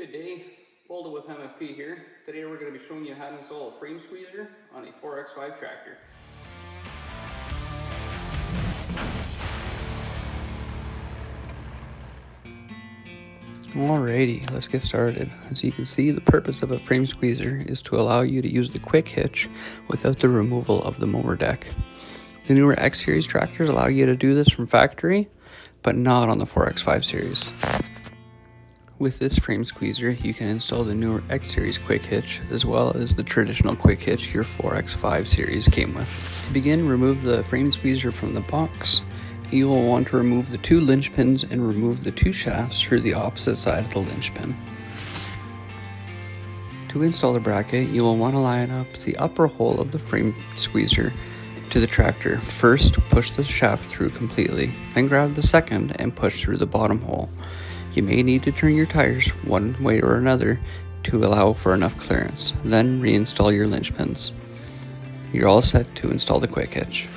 Good day, Waldo with M.F.P here. Today we're going to be showing you how to install a frame squeezer on a 4x5 tractor. Alrighty, let's get started. As you can see, the purpose of a frame squeezer is to allow you to use the quick hitch without the removal of the mower deck. The newer X series tractors allow you to do this from factory, but not on the 4x5 series. With this frame squeezer, you can install the newer X series quick hitch as well as the traditional quick hitch your 4x5 series came with. To begin, remove the frame squeezer from the box. You will want to remove the two linch pins and remove the two shafts through the opposite side of the linch pin. To install the bracket, you will want to line up the upper hole of the frame squeezer to the tractor. First, push the shaft through completely, then grab the second and push through the bottom hole. You may need to turn your tires one way or another to allow for enough clearance, then reinstall your linch pins. You're all set to install the quick hitch.